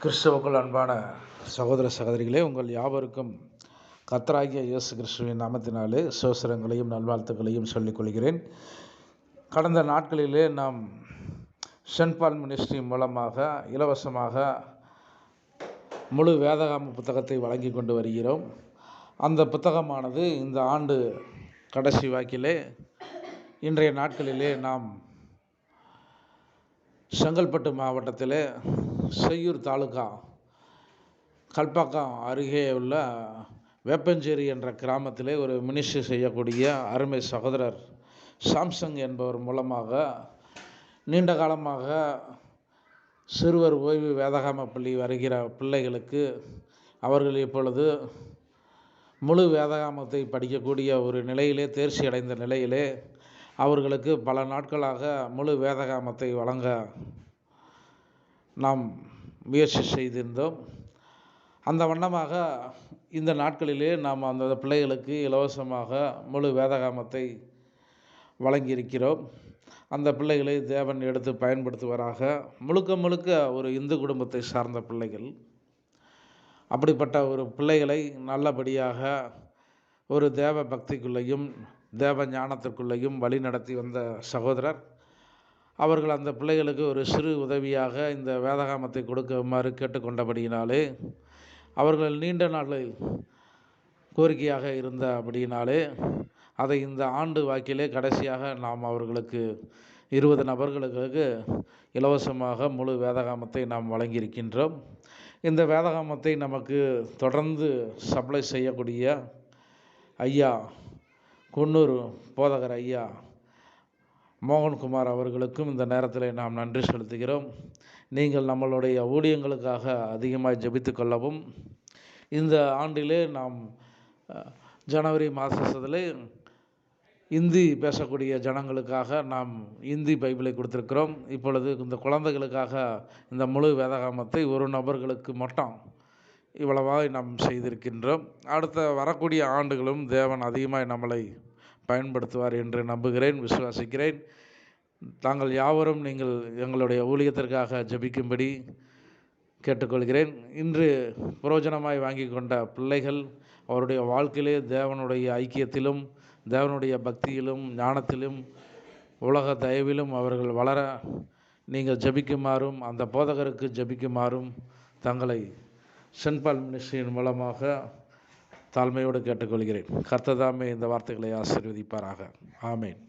கிறிஸ்துவுக்குள் அன்பான சகோதர சகோதரிகளே, உங்கள் யாவருக்கும் கர்த்தராகிய இயேசு கிறிஸ்துவின் நாமத்தினாலே சோசரங்களையும் நல்வாழ்த்துக்களையும் சொல்லிக் கொள்கிறேன். கடந்த நாட்களிலே நாம் சென்ட் பால் மினிஸ்ட்ரி மூலமாக இலவசமாக முழு வேதாகம புத்தகத்தை வழங்கி கொண்டு வருகிறோம். அந்த புத்தகமானது இந்த ஆண்டு கடைசி வாக்கிலே இன்றைய நாட்களிலே நாம் செங்கல்பட்டு மாவட்டத்திலே செய்யூர் தாலுகா கல்பாக்கம் அருகே உள்ள வேப்பஞ்சேரி என்ற கிராமத்திலே ஒரு மினிஸ்ட்ரி செய்யக்கூடிய அருமை சகோதரர் சாம்சங் என்பவர் மூலமாக நீண்ட காலமாக சிறுவர் ஓய்வு வேதாகம பள்ளி வருகிற பிள்ளைகளுக்கு அவர்கள் இப்பொழுது முழு வேதாகமத்தை படிக்கக்கூடிய ஒரு நிலையிலே தேர்ச்சி அடைந்த நிலையிலே அவர்களுக்கு பல நாட்களாக முழு வேதாகமத்தை வழங்க நாம் முயற்சி செய்திருந்தோம். அந்த வண்ணமாக இந்த நாட்களிலே நாம் அந்த பிள்ளைகளுக்கு இலவசமாக முழு வேதாகமத்தை வழங்கியிருக்கிறோம். அந்த பிள்ளைகளை தேவன் எடுத்து பயன்படுத்துவராக. முழுக்க ஒரு இந்து குடும்பத்தை சார்ந்த பிள்ளைகள். அப்படிப்பட்ட ஒரு பிள்ளைகளை நல்லபடியாக ஒரு தேவ பக்திக்குள்ளேயும் தேவ ஞானத்திற்குள்ளேயும் வழி நடத்தி வந்த சகோதரர் அவர்கள் அந்த பிள்ளைகளுக்கு ஒரு சிறு உதவியாக இந்த வேதாகமத்தை கொடுக்குமாறு கேட்டுக்கொண்டபடியினாலே அவர்கள் நீண்ட நாளில் கோரிக்கையாக இருந்தபடியினாலே அதை இந்த ஆண்டு வாக்கிலே கடைசியாக நாம் அவர்களுக்கு 20 நபர்களுக்கு இலவசமாக முழு வேதாகமத்தை நாம் வழங்கியிருக்கின்றோம். இந்த வேதாகமத்தை நமக்கு தொடர்ந்து சப்ளை செய்யக்கூடிய ஐயா குன்னூர் போதகர் ஐயா மோகன்குமார் அவர்களுக்கும் இந்த நேரத்தில் நாம் நன்றி செலுத்துகிறோம். நீங்கள் நம்மளுடைய ஊழியங்களுக்காக அதிகமாக ஜெபித்து கொள்ளவும். இந்த ஆண்டிலே நாம் ஜனவரி மாதத்திலே இந்தி பேசக்கூடிய ஜனங்களுக்காக நாம் இந்தி பைபிளை கொடுத்துருக்கிறோம். இப்பொழுது இந்த குழந்தைகளுக்காக இந்த முழு வேதாகமத்தை ஒரு நபர்களுக்கு மட்டும் இவ்வளவாக நாம் செய்திருக்கின்றோம். அடுத்த வரக்கூடிய ஆண்டுகளும் தேவன் அதிகமாக நம்மளை பயன்படுத்துவார் என்று நம்புகிறேன், விசுவாசிக்கிறேன். தாங்கள் யாவரும் நீங்கள் எங்களுடைய ஊழியத்திற்காக ஜெபிக்கும்படி கேட்டுக்கொள்கிறேன். இன்று பிரயோஜனமாய் வாங்கி கொண்ட பிள்ளைகள் அவருடைய வாழ்க்கையிலே தேவனுடைய ஐக்கியத்திலும் தேவனுடைய பக்தியிலும் ஞானத்திலும் உலக தயவிலும் அவர்கள் வளர நீங்கள் ஜெபிக்குமாறும் அந்த போதகருக்கு ஜெபிக்குமாறும் தங்களை சென்ட் பால் மினிஸ்ட்ரியின் மூலமாக தாழ்மையோடு கேட்டுக்கொள்கிறேன். கர்த்தர் தாமே இந்த வார்த்தைகளை ஆசீர்வதிப்பாராக. ஆமேன்.